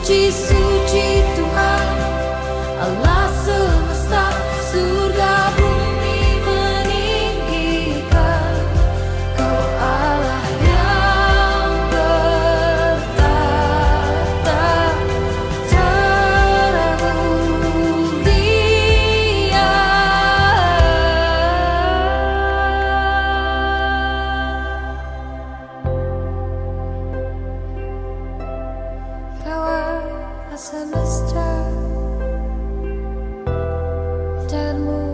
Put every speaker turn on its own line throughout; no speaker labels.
Suci, suci Tuhan, Allah semesta, surga bumi meninggikan. Kau Allah yang bertata, cara mulia. Kau Allah semesta dan mulia.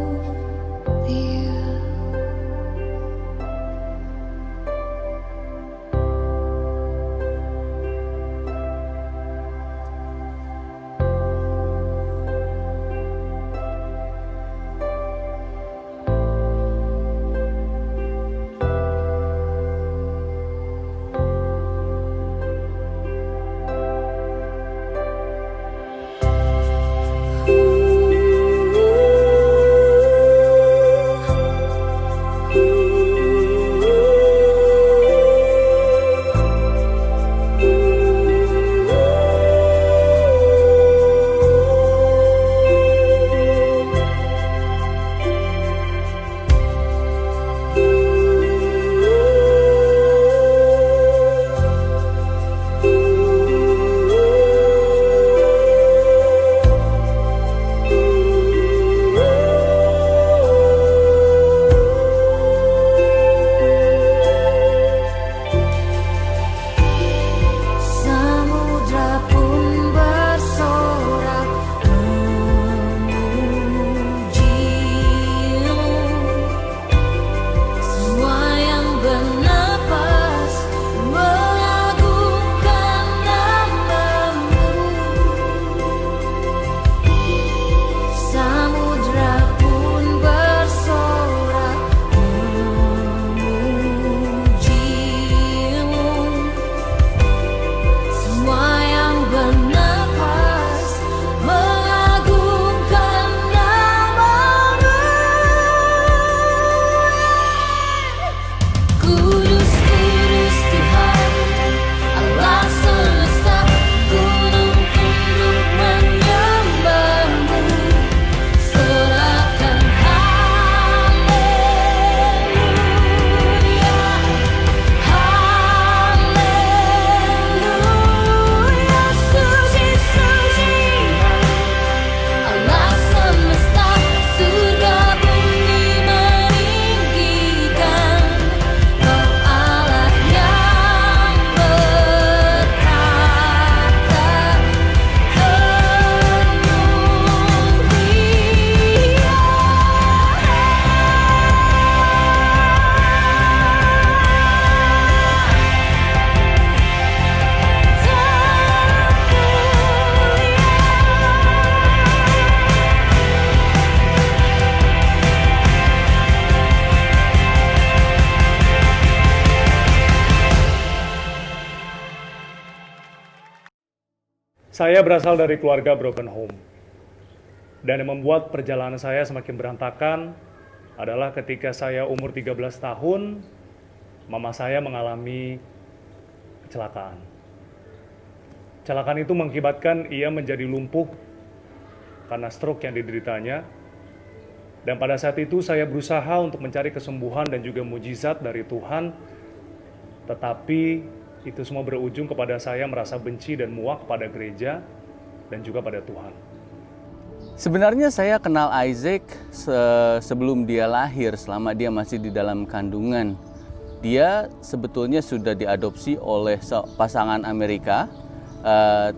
Samudra pun bersorak memuji-Mu. Semua yang bernapas mengagungkan nama-Mu. Samudra pun bersorak memuji-Mu. Semua yang bernapas mengagungkan nama-Mu. Kudus, kudus Tuhan, Allah semesta, gunung tunduk menyembah-Mu. Serahkan haleluya, haleluya. Suci, suci Allah semesta, surga bumi meninggikan. Kau Allah yang bertata,
Saya berasal dari keluarga broken home. Dan yang membuat perjalanan saya semakin berantakan adalah ketika saya umur 13 tahun, mama saya mengalami kecelakaan. Kecelakaan itu mengakibatkan ia menjadi lumpuh karena stroke yang dideritanya. Dan pada saat itu saya berusaha untuk mencari kesembuhan dan juga mujizat dari Tuhan. Tetapi itu semua berujung kepada saya merasa benci dan muak pada gereja dan juga pada Tuhan.
Sebenarnya saya kenal Isaac sebelum dia lahir, selama dia masih di dalam kandungan. Dia sebetulnya sudah diadopsi oleh pasangan Amerika,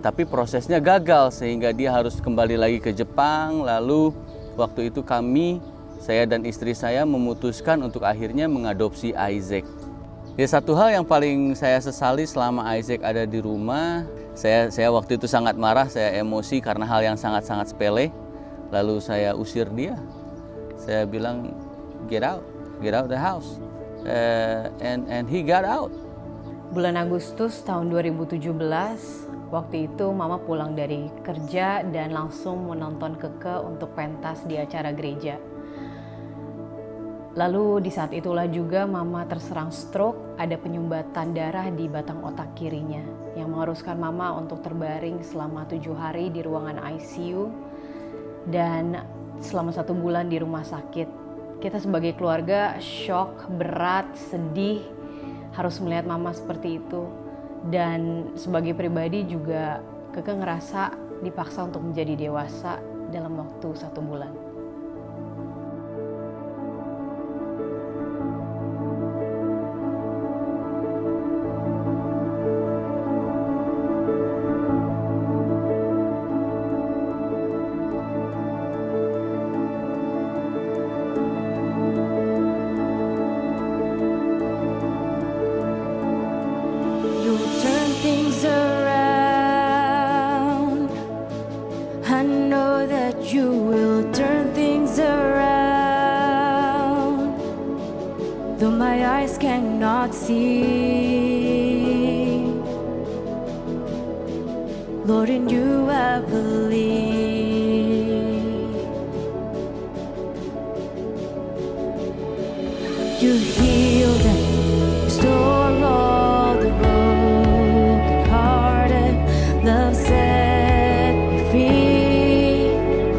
tapi prosesnya gagal sehingga dia harus kembali lagi ke Jepang. Lalu waktu itu saya dan istri saya memutuskan untuk akhirnya mengadopsi Isaac. Ya, satu hal yang paling saya sesali selama Isaac ada di rumah, saya waktu itu sangat marah, saya emosi karena hal yang sangat-sangat sepele. Lalu saya usir dia. Saya bilang, get out the house. And he got out.
Bulan Agustus tahun 2017, waktu itu Mama pulang dari kerja dan langsung menonton Keke untuk pentas di acara gereja. Lalu di saat itulah juga mama terserang stroke, ada penyumbatan darah di batang otak kirinya yang mengharuskan mama untuk terbaring selama 7 hari di ruangan ICU dan selama 1 bulan di rumah sakit. Kita sebagai keluarga shock, berat, sedih, harus melihat mama seperti itu. Dan sebagai pribadi juga Keke ngerasa dipaksa untuk menjadi dewasa dalam waktu 1 bulan.
You'll turn things around. I know that you will turn things around. Though my eyes cannot see, Lord, in you I believe. You healed and restore all the broken-hearted. Love set me free.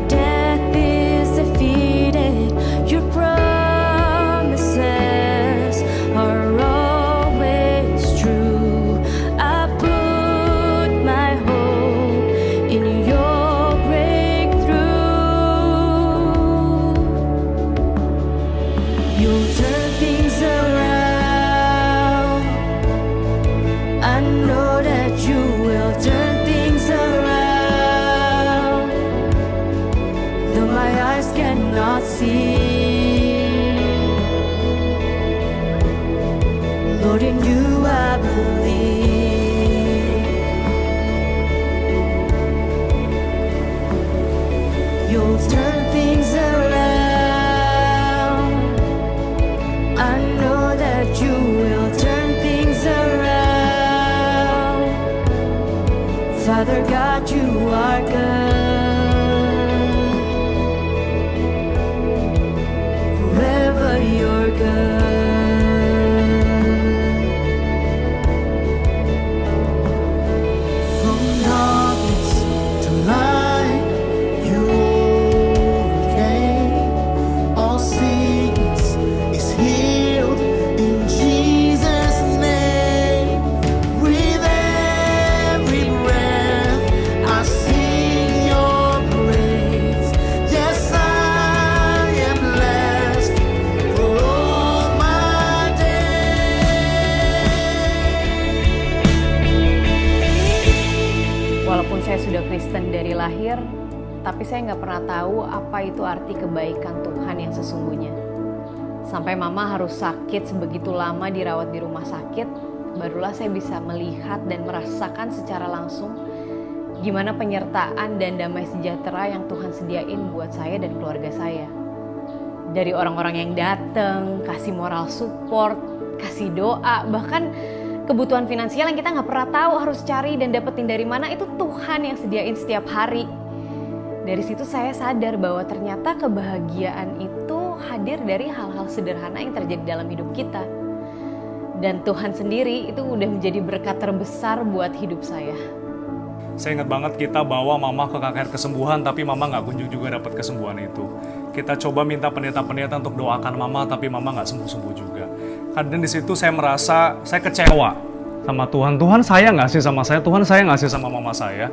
Death is defeated. Your promises are always true. I put my hope in your breakthrough. You'll turn things around. I know that you will turn things around. Though my eyes cannot see, Lord, in you I believe. You'll turn things around. I know that you will turn things around. Father God, you are good. Forever you're good. From darkness to light, you overcame. All sickness is healed in Jesus' name. With every breath, I sing your praise. Yes, I am blessed for all my days.
Walaupun saya sudah Kristen dari lahir, tapi saya nggak pernah tahu apa itu arti kebaikan Tuhan yang sesungguhnya. Sampai mama harus sakit sebegitu lama dirawat di rumah sakit, barulah saya bisa melihat dan merasakan secara langsung gimana penyertaan dan damai sejahtera yang Tuhan sediain buat saya dan keluarga saya. Dari orang-orang yang datang, kasih moral support, kasih doa, bahkan kebutuhan finansial yang kita nggak pernah tahu harus cari dan dapetin dari mana, itu Tuhan yang sediain setiap hari. Dari situ saya sadar bahwa ternyata kebahagiaan itu hadir dari hal-hal sederhana yang terjadi dalam hidup kita. Dan Tuhan sendiri itu udah menjadi berkat terbesar buat hidup saya.
Saya ingat banget kita bawa mama ke KKR kesembuhan, tapi mama nggak kunjung juga dapat kesembuhan itu. Kita coba minta pendeta-pendeta untuk doakan mama, tapi mama nggak sembuh-sembuh juga. Kadang di situ saya merasa saya kecewa sama Tuhan. Tuhan sayang nggak sih sama saya? Tuhan sayang nggak sih sama mama saya?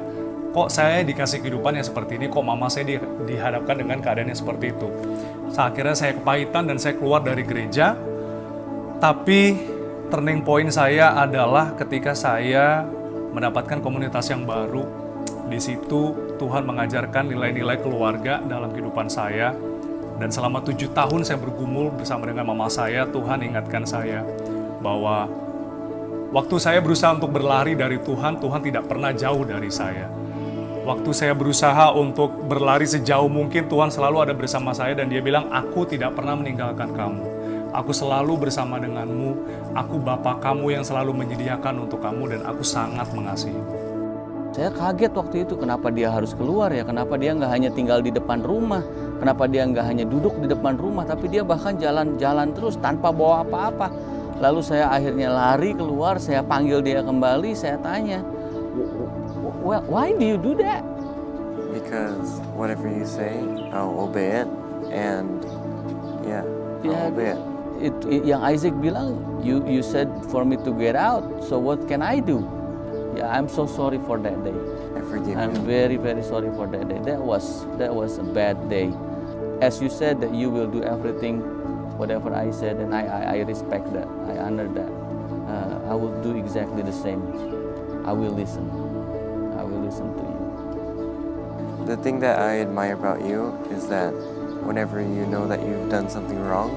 Kok saya dikasih kehidupan yang seperti ini? Kok mama saya dihadapkan dengan keadaan yang seperti itu? Akhirnya saya kepahitan dan saya keluar dari gereja. Tapi turning point saya adalah ketika saya mendapatkan komunitas yang baru. Di situ Tuhan mengajarkan nilai-nilai keluarga dalam kehidupan saya. Dan selama 7 tahun saya bergumul bersama dengan mama saya, Tuhan ingatkan saya bahwa waktu saya berusaha untuk berlari dari Tuhan, Tuhan tidak pernah jauh dari saya. Waktu saya berusaha untuk berlari sejauh mungkin, Tuhan selalu ada bersama saya dan dia bilang, aku tidak pernah meninggalkan kamu. Aku selalu bersama denganmu, aku Bapa kamu yang selalu menyediakan untuk kamu dan aku sangat mengasihimu.
Saya kaget waktu itu, kenapa dia harus keluar ya, kenapa dia nggak hanya tinggal di depan rumah, kenapa dia nggak hanya duduk di depan rumah, tapi dia bahkan jalan-jalan terus tanpa bawa apa-apa. Lalu saya akhirnya lari keluar, saya panggil dia kembali, saya tanya, well, why do you do that?
Because whatever you say, I'll obey it, and yeah, I'll obey it.
Yang Isaac bilang, you said for me to get out, so what can I do? Yeah, I'm so sorry for that day.
I forgive
I'm
you.
very, very sorry for that day. That was a bad day. As you said that you will do everything, whatever I said, and I respect that. I honor that. I will do exactly the same. I will listen. I will listen to you.
The thing that I admire about you is that whenever you know that you've done something wrong,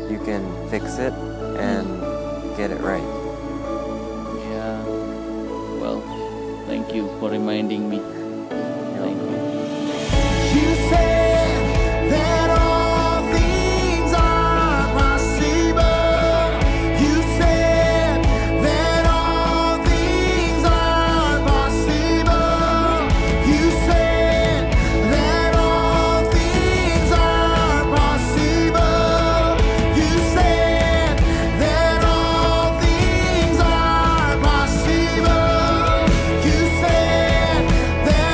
you can fix it and get it right.
Yeah. Well, thank you for reminding me. Thank you.
You said that all things are possible. You said that all things are possible. You said that all things are possible. You said that all things are possible. You said that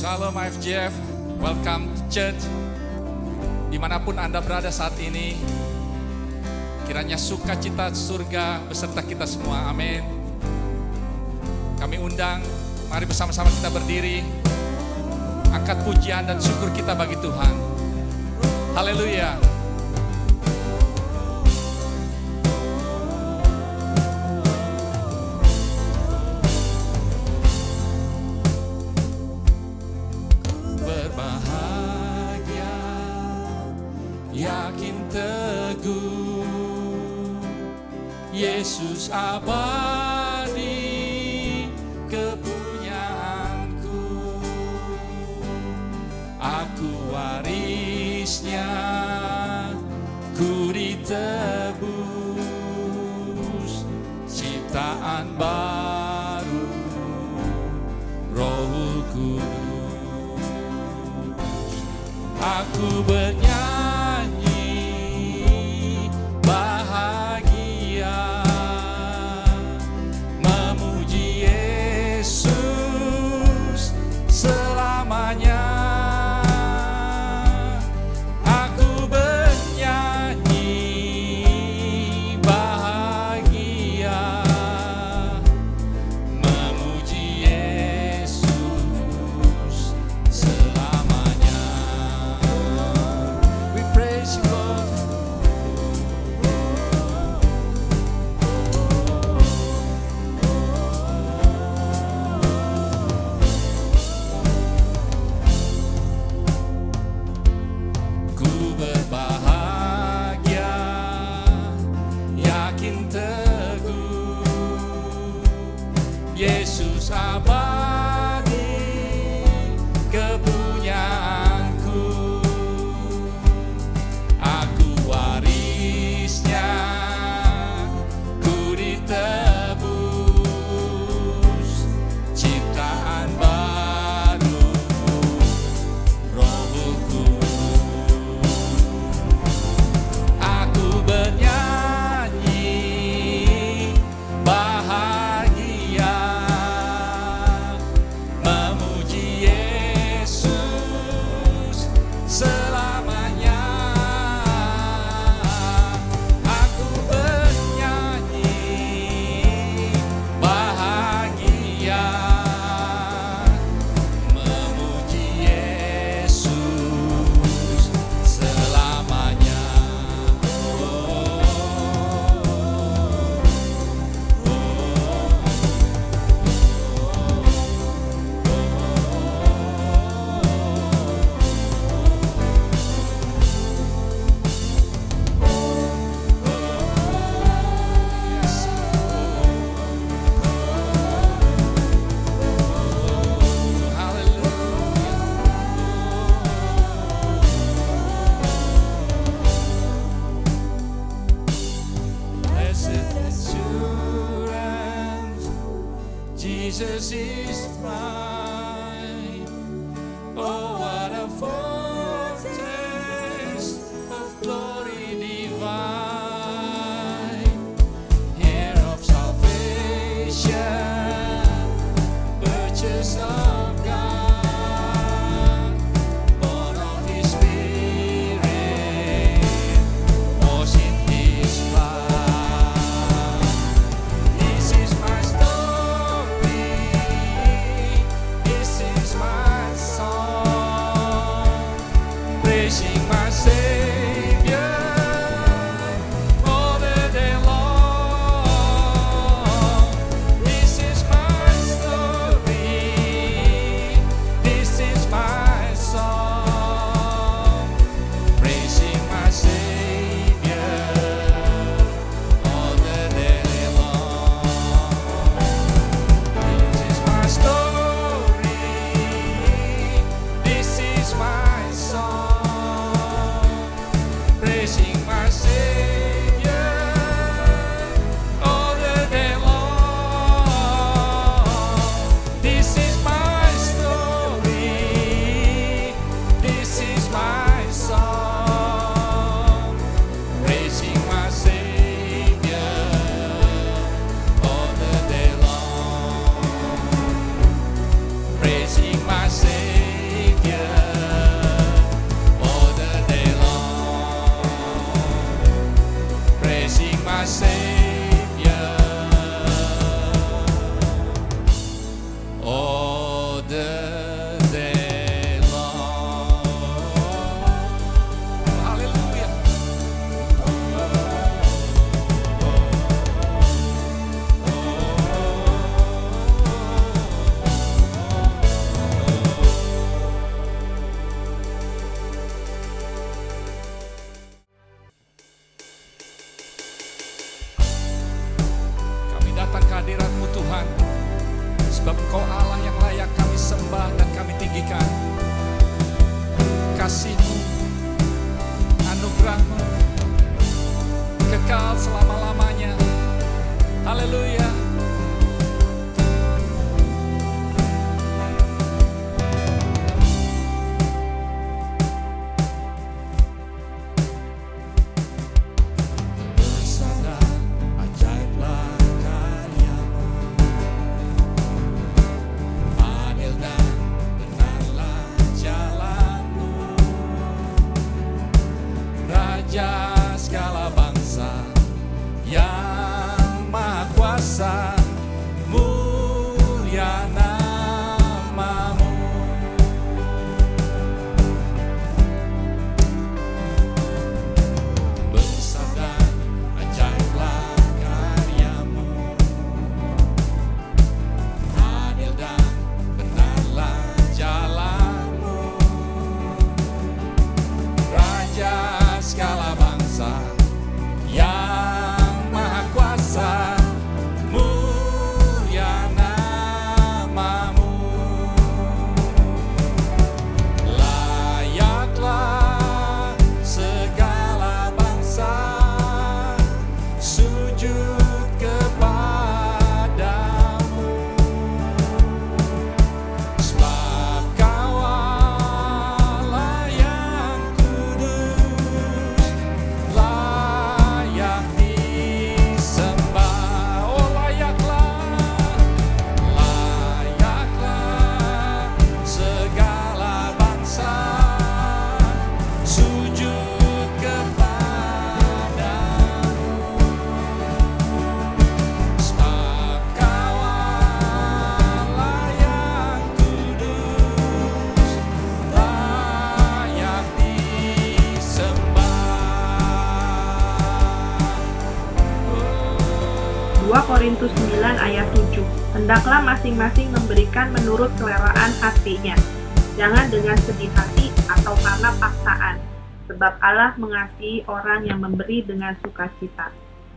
Shalom IFJF, welcome to church. Dimanapun Anda berada saat ini, kiranya sukacita surga beserta kita semua, amin. Kami undang, mari bersama-sama kita berdiri, angkat pujian dan syukur kita bagi Tuhan. Haleluya. Berbahagia, yakin teguh, Yesus abadi kepunyaanku. Aku warisnya, ku ditebus, ciptaan baru, Roh Kudus. Aku bernyanyi bahagia, memuji Yesus selamanya. Aku bernyanyi bahagia, memuji Yesus selamanya. We praise you, Lord. Ku berbahagia, yakin teguh, Yesus abadi kepunyaanku. Aku warisnya, ku ditebus, ciptaan baru, Roh Kudus. Aku bernyanyi bahagia, memuji Yesus selamanya. Aku bernyanyi bahagia, memuji Yesus selamanya. Blessed assurance, Jesus is mine. Oh, what a foretaste of glory divine. Heir of salvation, purchase of God, born of His Spirit, washed in His blood. This is my story, this is my song, praising my Savior all the day long. This is my story, Sebab Engkau Allah yang layak kami sembah dan kami tinggikan. Kasih-Mu, anugerah-Mu kekal selama-lamanya. Haleluya. Bersandar ajaiblah karya-Mu, adil dan benarlah jalan-Mu. Raja segala bangsa yang maha kuasa, mulia nama-Mu. Besar dan ajaiblah karya-Mu, adil dan benarlah jalan-Mu. Raja segala bangsa yang maha kuasa, mulia nama-Mu. Layaklah segala bangsa sujud kepadamu, sebab Kau Allah yang kudus, layak disembah. Oh layaklah segala bangsa sujud kepadamu, sebab Kau Allah yang kudus, layak disembah.
2 Korintus 9 ayat 7. Hendaklah masing-masing memberikan menurut keleraan hatinya, jangan dengan sedih hati atau karena paksaan, sebab Allah mengasihi orang yang memberi dengan sukacita.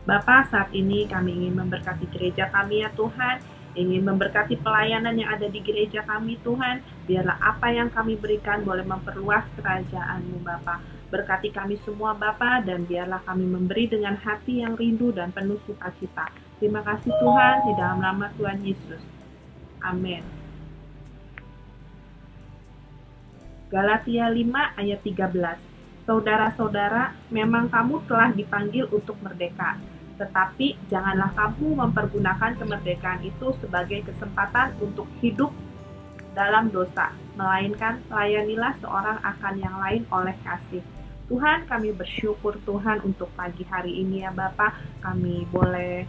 Bapa, saat ini kami ingin memberkati gereja kami ya Tuhan, ingin memberkati pelayanan yang ada di gereja kami Tuhan. Biarlah apa yang kami berikan boleh memperluas kerajaan-Mu Bapa. Berkati kami semua Bapa, dan biarlah kami memberi dengan hati yang rindu dan penuh sukacita. Terima kasih Tuhan, di dalam nama Tuhan Yesus. Amin. Galatia 5 ayat 13. Saudara-saudara, memang kamu telah dipanggil untuk merdeka. Tetapi janganlah kamu mempergunakan kemerdekaan itu sebagai kesempatan untuk hidup dalam dosa, melainkan layanilah seorang akan yang lain oleh kasih. Tuhan, kami bersyukur Tuhan untuk pagi hari ini ya Bapa, kami boleh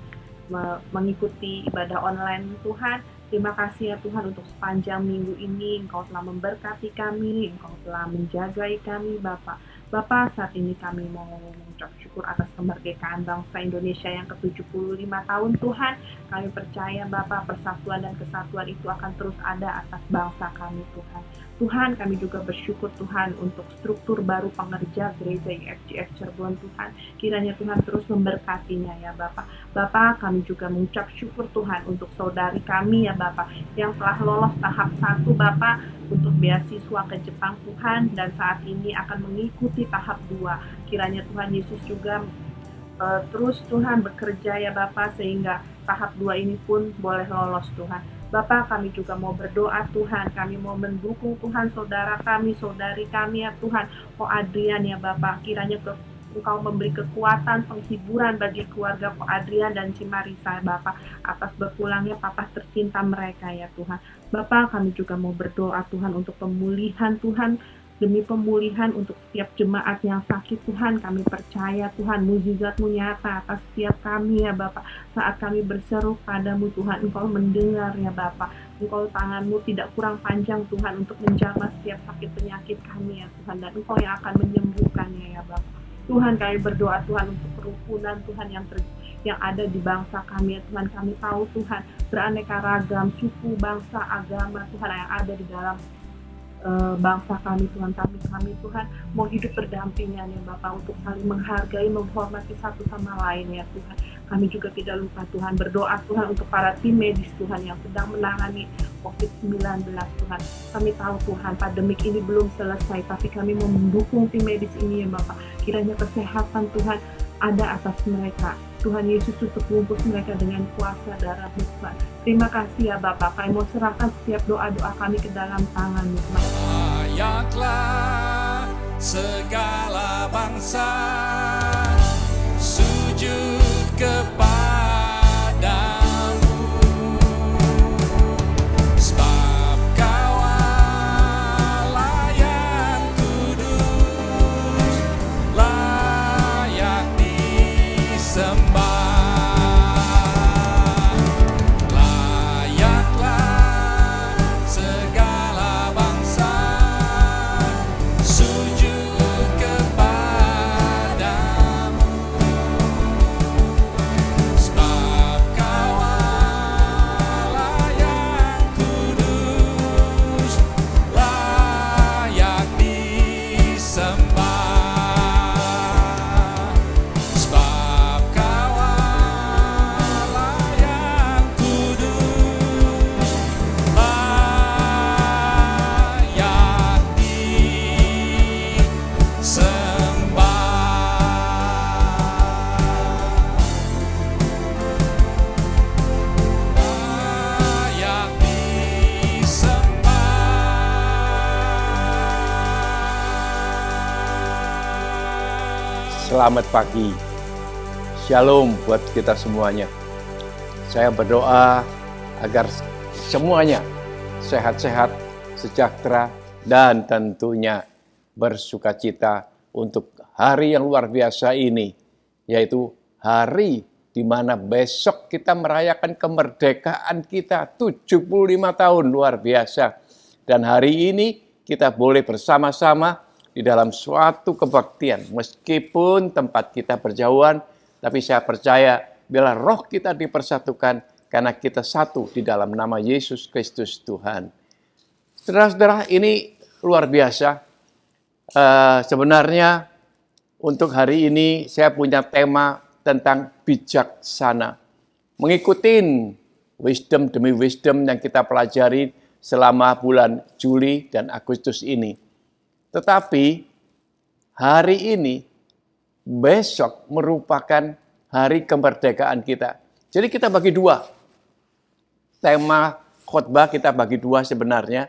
mengikuti ibadah online Tuhan. Terima kasih ya Tuhan untuk sepanjang minggu ini Engkau telah memberkati kami, Engkau telah menjagai kami Bapa. Bapa, saat ini kami mau mengucap syukur atas kemerdekaan bangsa Indonesia yang ke-75 tahun Tuhan. Kami percaya Bapa, persatuan dan kesatuan itu akan terus ada atas bangsa kami Tuhan. Tuhan, kami juga bersyukur Tuhan untuk struktur baru pengerja gereja IFGF Cirebon Tuhan. Kiranya Tuhan terus memberkatinya ya Bapak. Bapak, kami juga mengucap syukur Tuhan untuk saudari kami ya Bapak, yang telah lolos tahap 1 Bapak untuk beasiswa ke Jepang Tuhan, dan saat ini akan mengikuti tahap 2. Kiranya Tuhan Yesus juga terus Tuhan bekerja ya Bapak, sehingga tahap 2 ini pun boleh lolos Tuhan. Bapak, kami juga mau berdoa Tuhan, kami mau mendukung Tuhan saudara kami, saudari kami ya Tuhan, Ko Adrian ya Bapak, kiranya Engkau memberi kekuatan, penghiburan bagi keluarga Ko Adrian dan Cimarisa Bapak, atas berpulangnya Papa tercinta mereka ya Tuhan. Bapak, kami juga mau berdoa Tuhan untuk pemulihan Tuhan, demi pemulihan untuk setiap jemaat yang sakit Tuhan. Kami percaya Tuhan, mukjizat-Mu nyata atas setiap kami ya Bapak. Saat kami berseru padamu Tuhan, Engkau mendengar ya Bapak. Engkau tangan-Mu tidak kurang panjang Tuhan untuk menjamah setiap sakit penyakit kami ya Tuhan, dan Engkau yang akan menyembuhkannya ya Bapak. Tuhan, kami berdoa Tuhan untuk kerukunan Tuhan yang ada di bangsa kami ya Tuhan. Kami tahu Tuhan beraneka ragam suku, bangsa, agama Tuhan yang ada di dalam bangsa kami Tuhan, kami Tuhan mau hidup berdampingan ya Bapak, untuk saling menghargai, menghormati satu sama lain ya Tuhan. Kami juga tidak lupa Tuhan berdoa Tuhan untuk para tim medis Tuhan yang sedang menangani COVID-19 Tuhan. Kami tahu Tuhan pandemik ini belum selesai, tapi kami mendukung tim medis ini ya Bapak. Kiranya kesehatan Tuhan ada atas mereka. Tuhan Yesus tutup lumpus mereka dengan kuasa darah Tuhan. Terima kasih ya Bapak, kami mau serahkan setiap doa-doa kami ke dalam tangan-Mu Tuhan.
Layaklah segala bangsa sujud kepadamu, sebab Kaulah yang kudus, layak disembah. Layaklah segala bangsa sujud kepadamu, sebab Kaulah yang kudus, layak disembah. Sebab Kaulah yang kudus, layak disembah. Layak disembah.
Selamat pagi, Shalom buat kita semuanya. Saya berdoa agar semuanya sehat-sehat, sejahtera, dan tentunya bersukacita untuk hari yang luar biasa ini, yaitu hari di mana besok kita merayakan kemerdekaan kita 75 tahun, luar biasa. Dan hari ini kita boleh bersama-sama di dalam suatu kebaktian. Meskipun tempat kita berjauhan, tapi saya percaya bila roh kita dipersatukan karena kita satu di dalam nama Yesus Kristus Tuhan. Saudara-saudara, ini luar biasa. Sebenarnya untuk hari ini saya punya tema tentang bijaksana. Mengikuti wisdom demi wisdom yang kita pelajari selama bulan Juli dan Agustus ini. Tetapi hari ini, besok merupakan hari kemerdekaan kita. Jadi kita bagi dua. Tema khotbah kita bagi dua sebenarnya.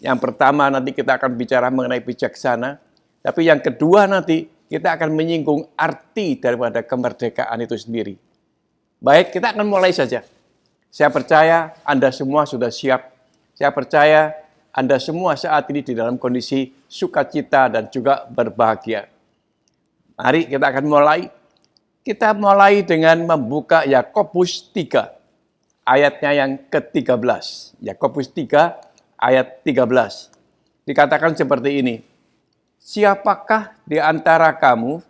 Yang pertama nanti kita akan bicara mengenai bijaksana. Tapi yang kedua nanti kita akan menyinggung arti daripada kemerdekaan itu sendiri. Baik, kita akan mulai saja. Saya percaya Anda semua sudah siap. Saya percaya Anda semua saat ini di dalam kondisi sukacita dan juga berbahagia. Mari kita akan mulai. Kita mulai dengan membuka Yakobus 3, ayatnya yang ke-13. Yakobus 3, ayat 13. Dikatakan seperti ini. Siapakah di antara kamu,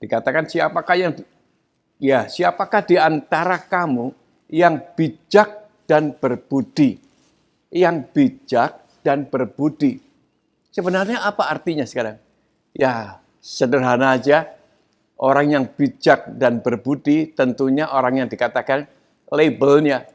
dikatakan siapakah di antara kamu yang bijak dan berbudi? Yang bijak dan berbudi. Sebenarnya apa artinya sekarang? Ya, sederhana aja. Orang yang bijak dan berbudi tentunya orang yang dikatakan labelnya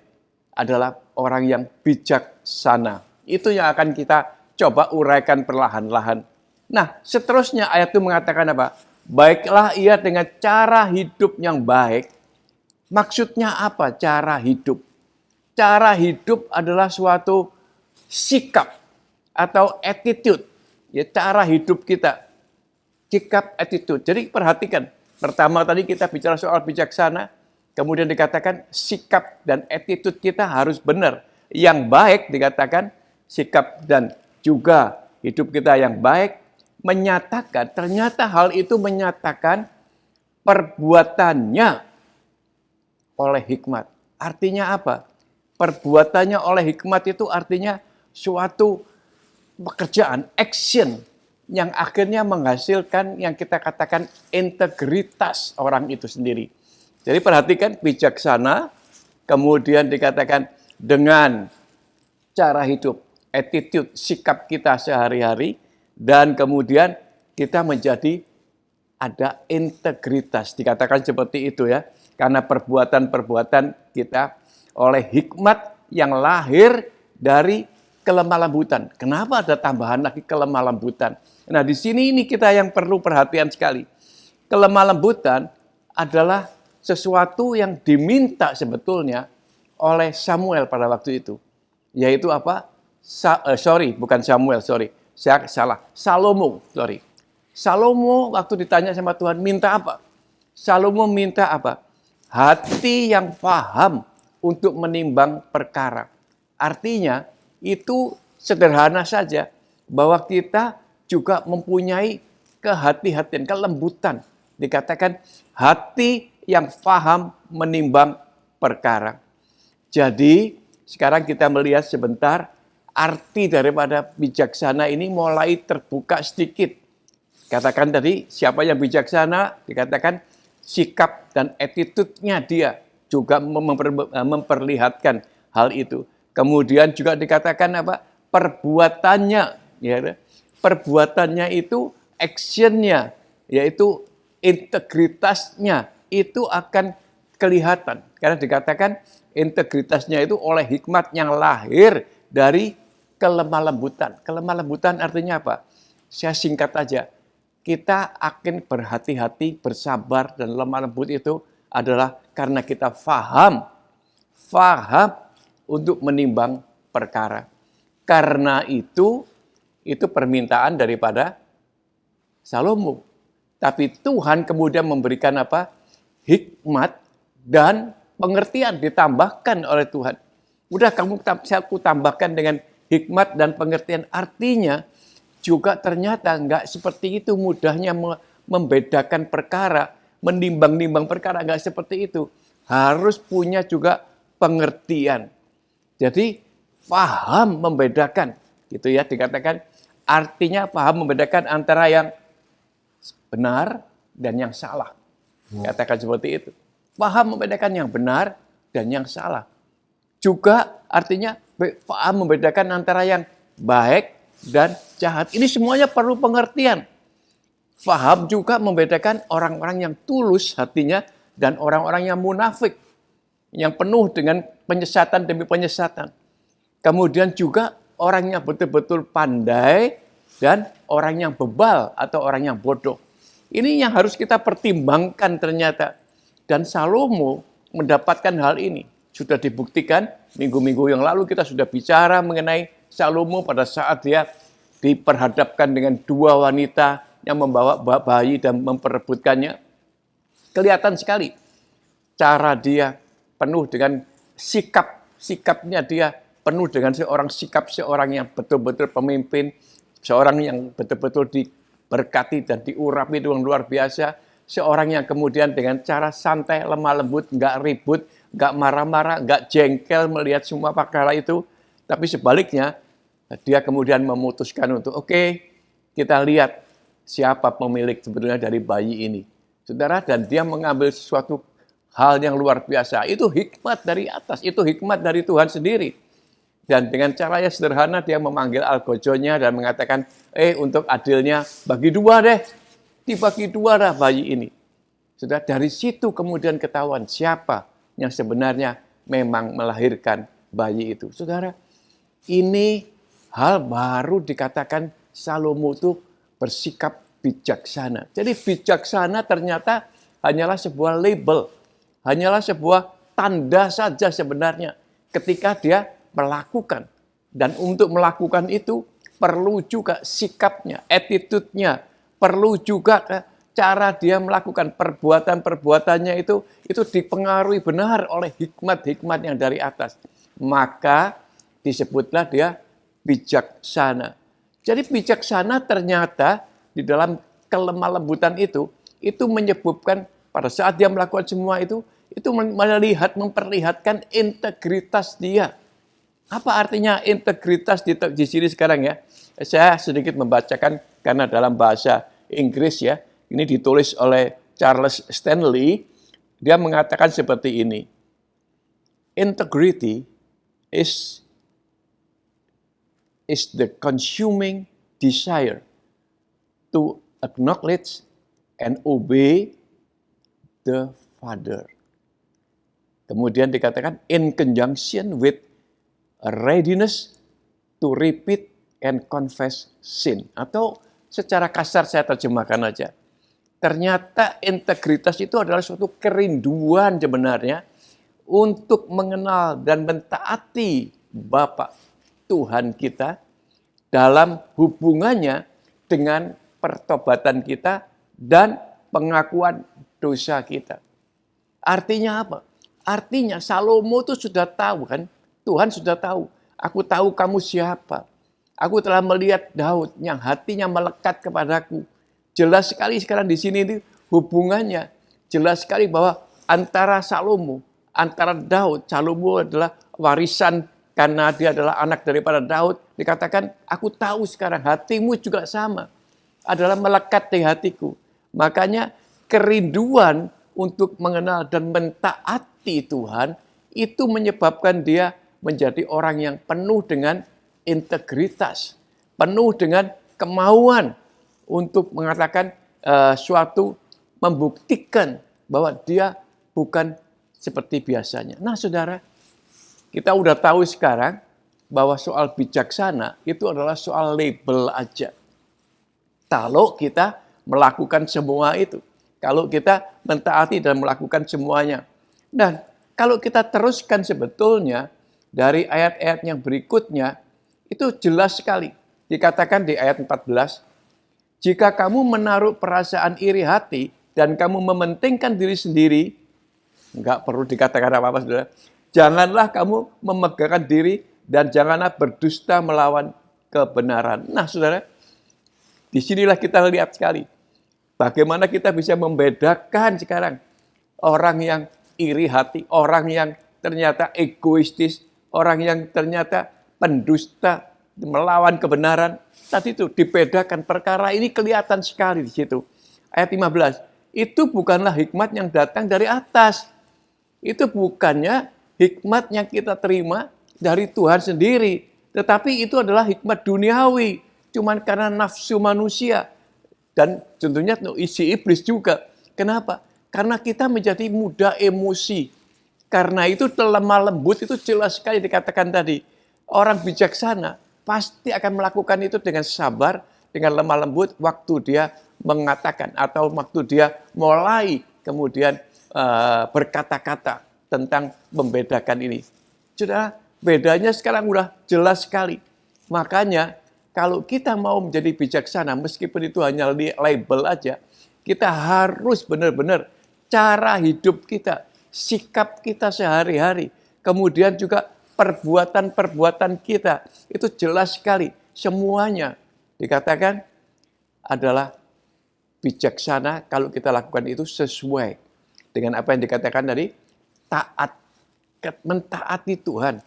adalah orang yang bijaksana. Itu yang akan kita coba uraikan perlahan-lahan. Nah, seterusnya ayat itu mengatakan apa? Baiklah ia dengan cara hidup yang baik. Maksudnya apa cara hidup? Cara hidup adalah suatu sikap atau attitude. Ya, cara hidup kita. Sikap, attitude. Jadi perhatikan. Pertama tadi kita bicara soal bijaksana. Kemudian dikatakan sikap dan attitude kita harus benar. Yang baik dikatakan sikap dan juga hidup kita yang baik. Menyatakan, ternyata hal itu menyatakan perbuatannya oleh hikmat. Artinya apa? Perbuatannya oleh hikmat itu artinya suatu pekerjaan, action, yang akhirnya menghasilkan yang kita katakan integritas orang itu sendiri. Jadi perhatikan bijaksana, kemudian dikatakan dengan cara hidup. attitude, sikap kita sehari-hari, dan kemudian kita menjadi ada integritas. Dikatakan seperti itu ya, karena perbuatan-perbuatan kita oleh hikmat yang lahir dari kelemah lembutan. Kenapa ada tambahan lagi kelemah lembutan? Nah, di sini ini kita yang perlu perhatian sekali. Kelemah lembutan adalah sesuatu yang diminta sebetulnya oleh Samuel pada waktu itu. Yaitu apa? Bukan Samuel, saya salah. Salomo, Salomo waktu ditanya sama Tuhan, minta apa? Salomo minta apa? Hati yang paham untuk menimbang perkara. Artinya, itu sederhana saja, bahwa kita juga mempunyai kehati-hatian, kelembutan. Dikatakan hati yang paham menimbang perkara. Jadi, sekarang kita melihat sebentar, arti daripada bijaksana ini mulai terbuka sedikit. Katakan tadi, siapa yang bijaksana? Dikatakan sikap dan attitude-nya dia juga memperlihatkan hal itu. Kemudian juga dikatakan apa? Perbuatannya, ya, perbuatannya itu action-nya, yaitu integritasnya itu akan kelihatan. Karena dikatakan integritasnya itu oleh hikmat yang lahir dari kelemah lembutan. Kelemah lembutan artinya apa? Saya singkat aja. Kita akan berhati-hati, bersabar, dan lemah lembut itu adalah karena kita faham untuk menimbang perkara. Karena itu permintaan daripada Salomo. Tapi Tuhan kemudian memberikan apa? Hikmat dan pengertian ditambahkan oleh Tuhan. Udah saya tambahkan dengan hikmat dan pengertian. Artinya juga ternyata nggak seperti itu mudahnya membedakan perkara, menimbang-nimbang perkara, nggak seperti itu. Harus punya juga pengertian. Jadi paham membedakan, gitu ya, dikatakan artinya paham membedakan antara yang benar dan yang salah. Katakan seperti itu. Paham membedakan yang benar dan yang salah. Juga artinya paham membedakan antara yang baik dan jahat. Ini semuanya perlu pengertian. Paham juga membedakan orang-orang yang tulus hatinya dan orang-orang yang munafik, yang penuh dengan penyesatan demi penyesatan. Kemudian juga orang yang betul-betul pandai dan orang yang bebal atau orang yang bodoh. Ini yang harus kita pertimbangkan ternyata. Dan Salomo mendapatkan hal ini. Sudah dibuktikan, minggu-minggu yang lalu kita sudah bicara mengenai Salomo pada saat dia diperhadapkan dengan dua wanita yang membawa bayi dan memperebutkannya. Kelihatan sekali cara dia penuh dengan sikapnya dia penuh dengan seorang yang betul-betul pemimpin, seorang yang betul-betul diberkati dan diurapi dengan luar biasa, seorang yang kemudian dengan cara santai, lemah lembut, nggak ribut, nggak marah-marah, nggak jengkel melihat semua perkara itu, tapi sebaliknya dia kemudian memutuskan untuk kita lihat siapa pemilik sebenarnya dari bayi ini, saudara, dan dia mengambil sesuatu hal yang luar biasa. Itu hikmat dari atas, itu hikmat dari Tuhan sendiri. Dan dengan cara yang sederhana dia memanggil algojonya dan mengatakan, untuk adilnya bagi dua deh. Dibagi dua dah bayi ini. Sudah dari situ kemudian ketahuan siapa yang sebenarnya memang melahirkan bayi itu. Saudara, ini hal baru dikatakan Salomo itu bersikap bijaksana. Jadi bijaksana ternyata hanyalah sebuah label. Hanyalah sebuah tanda saja sebenarnya ketika dia melakukan. Dan untuk melakukan itu perlu juga sikapnya, attitude-nya, perlu juga cara dia melakukan perbuatan-perbuatannya itu dipengaruhi benar oleh hikmat-hikmat yang dari atas. Maka disebutlah dia bijaksana. Jadi bijaksana ternyata di dalam kelemah lembutan itu menyebabkan pada saat dia melakukan semua itu memperlihatkan integritas dia. Apa artinya integritas di sini sekarang ya? Saya sedikit membacakan karena dalam bahasa Inggris ya. Ini ditulis oleh Charles Stanley. Dia mengatakan seperti ini. Integrity is is the consuming desire to acknowledge and obey the Father. Kemudian dikatakan in conjunction with a readiness to repeat and confess sin. Atau secara kasar saya terjemahkan aja. Ternyata integritas itu adalah suatu kerinduan sebenarnya untuk mengenal dan mentaati Bapa Tuhan kita dalam hubungannya dengan pertobatan kita dan pengakuan dosa kita. Artinya apa? Artinya Salomo itu sudah tahu kan, Tuhan sudah tahu. Aku tahu kamu siapa. Aku telah melihat Daud yang hatinya melekat kepadaku. Jelas sekali sekarang di sini itu hubungannya. Jelas sekali bahwa antara Salomo, antara Daud, Salomo adalah warisan karena dia adalah anak daripada Daud. Dikatakan, aku tahu sekarang hatimu juga sama. Adalah melekat di hatiku. Makanya kerinduan untuk mengenal dan mentaati Tuhan, itu menyebabkan dia menjadi orang yang penuh dengan integritas. Penuh dengan kemauan untuk mengatakan suatu, membuktikan bahwa dia bukan seperti biasanya. Nah saudara, kita udah tahu sekarang bahwa soal bijaksana itu adalah soal label aja. Kalau kita melakukan semua itu. Kalau kita mentaati dan melakukan semuanya. Dan kalau kita teruskan sebetulnya dari ayat-ayat yang berikutnya, itu jelas sekali. Dikatakan di ayat 14, jika kamu menaruh perasaan iri hati dan kamu mementingkan diri sendiri, enggak perlu dikatakan apa-apa saudara, janganlah kamu memegahkan diri dan janganlah berdusta melawan kebenaran. Nah saudara, disinilah kita lihat sekali. Bagaimana kita bisa membedakan sekarang orang yang iri hati, orang yang ternyata egoistis, orang yang ternyata pendusta, melawan kebenaran. Tadi itu dibedakan, perkara ini kelihatan sekali di situ. Ayat 15, itu bukanlah hikmat yang datang dari atas. Itu bukannya hikmat yang kita terima dari Tuhan sendiri. Tetapi itu adalah hikmat duniawi. Cuman karena nafsu manusia. Dan tentunya isi iblis juga. Kenapa? Karena kita menjadi mudah emosi. Karena itu lemah lembut itu jelas sekali dikatakan tadi. Orang bijaksana pasti akan melakukan itu dengan sabar, dengan lemah lembut waktu dia mengatakan atau waktu dia mulai kemudian berkata-kata tentang membedakan ini. Sudah bedanya sekarang udah jelas sekali. Makanya kalau kita mau menjadi bijaksana, meskipun itu hanya label aja, kita harus benar-benar cara hidup kita, sikap kita sehari-hari, kemudian juga perbuatan-perbuatan kita, itu jelas sekali. Semuanya dikatakan adalah bijaksana kalau kita lakukan itu sesuai dengan apa yang dikatakan tadi, taat, mentaati Tuhan.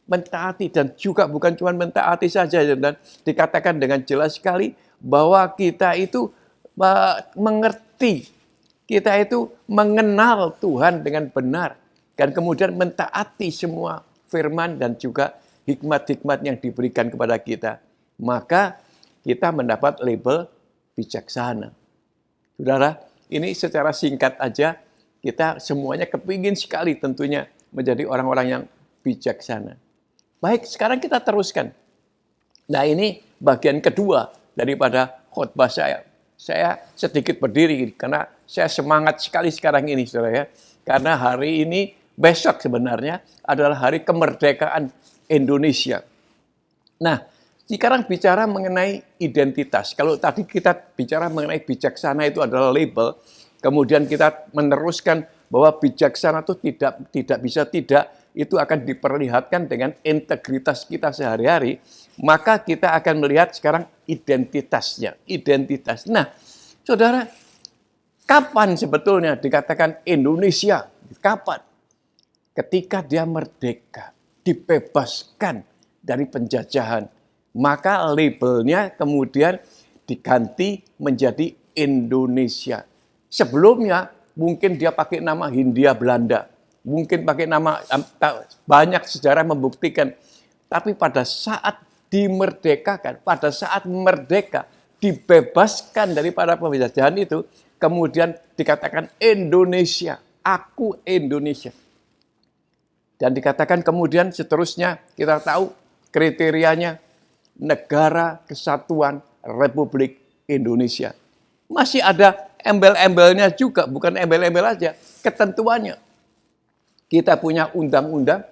Mentaati dan juga bukan cuma mentaati saja, dan dikatakan dengan jelas sekali bahwa kita itu mengerti, kita itu mengenal Tuhan dengan benar dan kemudian mentaati semua firman dan juga hikmat-hikmat yang diberikan kepada kita. Maka kita mendapat label bijaksana. Saudara, ini secara singkat aja kita semuanya kepingin sekali tentunya menjadi orang-orang yang bijaksana. Baik, sekarang kita teruskan. Nah ini bagian kedua daripada khotbah saya. Saya sedikit berdiri karena saya semangat sekali sekarang ini, saudara ya. Karena hari ini, besok sebenarnya adalah hari kemerdekaan Indonesia. Nah, sekarang bicara mengenai identitas. Kalau tadi kita bicara mengenai bijaksana itu adalah label, kemudian kita meneruskan bahwa bijaksana itu tidak bisa tidak, itu akan diperlihatkan dengan integritas kita sehari-hari, maka kita akan melihat sekarang identitasnya. Identitas. Nah, saudara, kapan sebetulnya dikatakan Indonesia? Kapan? Ketika dia merdeka, dibebaskan dari penjajahan, maka labelnya kemudian diganti menjadi Indonesia. Sebelumnya mungkin dia pakai nama Hindia Belanda. Mungkin pakai nama, banyak sejarah membuktikan. Tapi pada saat dimerdekakan. Pada saat merdeka, dibebaskan daripada penjajahan itu, kemudian dikatakan Indonesia, aku Indonesia. Dan dikatakan kemudian seterusnya kita tahu kriterianya Negara Kesatuan Republik Indonesia. Masih ada embel-embelnya juga, bukan embel-embel aja, ketentuannya. Kita punya Undang-Undang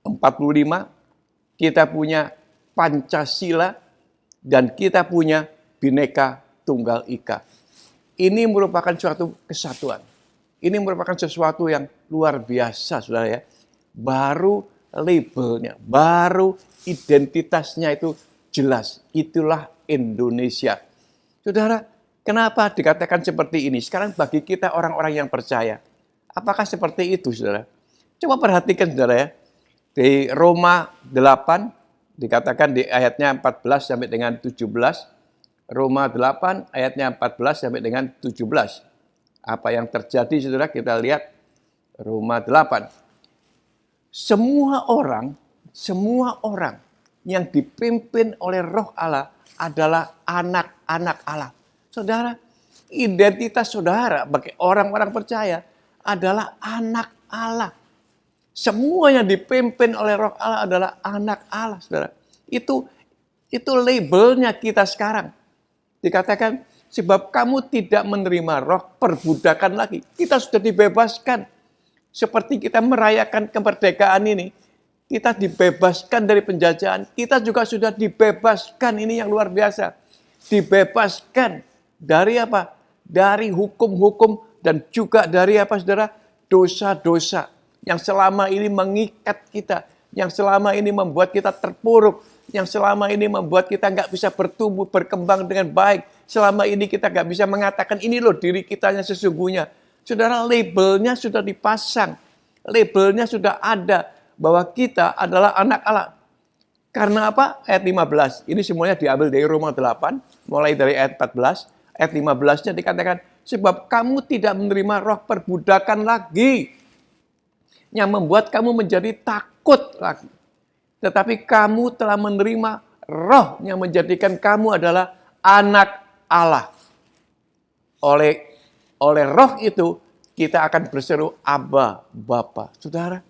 45, kita punya Pancasila, dan kita punya Bhinneka Tunggal Ika. Ini merupakan suatu kesatuan. Ini merupakan sesuatu yang luar biasa, saudara ya. Baru labelnya, baru identitasnya itu jelas. Itulah Indonesia. Saudara, kenapa dikatakan seperti ini? Sekarang bagi kita orang-orang yang percaya, apakah seperti itu, saudara? Coba perhatikan, saudara ya. Di Roma 8, dikatakan di ayatnya 14 sampai dengan 17. Roma 8 ayatnya 14 sampai dengan 17. Apa yang terjadi, saudara, kita lihat Roma 8. Semua orang yang dipimpin oleh Roh Allah adalah anak-anak Allah. Saudara, identitas saudara bagi orang-orang percaya adalah anak Allah. Semua yang dipimpin oleh Roh Allah adalah anak Allah, saudara. Itu labelnya kita sekarang. Dikatakan, sebab kamu tidak menerima roh perbudakan lagi. Kita sudah dibebaskan. Seperti kita merayakan kemerdekaan ini, kita dibebaskan dari penjajahan. Kita juga sudah dibebaskan, ini yang luar biasa. Dibebaskan dari apa? Dari hukum-hukum dan juga dari apa, saudara? Dosa-dosa yang selama ini mengikat kita, yang selama ini membuat kita terpuruk, yang selama ini membuat kita nggak bisa bertumbuh, berkembang dengan baik. Selama ini kita nggak bisa mengatakan ini loh diri kita yang sesungguhnya. Saudara, labelnya sudah dipasang. Labelnya sudah ada bahwa kita adalah anak Allah. Karena apa? Ayat 15. Ini semuanya diambil dari Roma 8, mulai dari ayat 14. Ayat 15-nya dikatakan, sebab kamu tidak menerima roh perbudakan lagi, yang membuat kamu menjadi takut lagi. Tetapi kamu telah menerima roh yang menjadikan kamu adalah anak Allah. Oleh roh itu kita akan berseru Abba, Bapa. Saudara,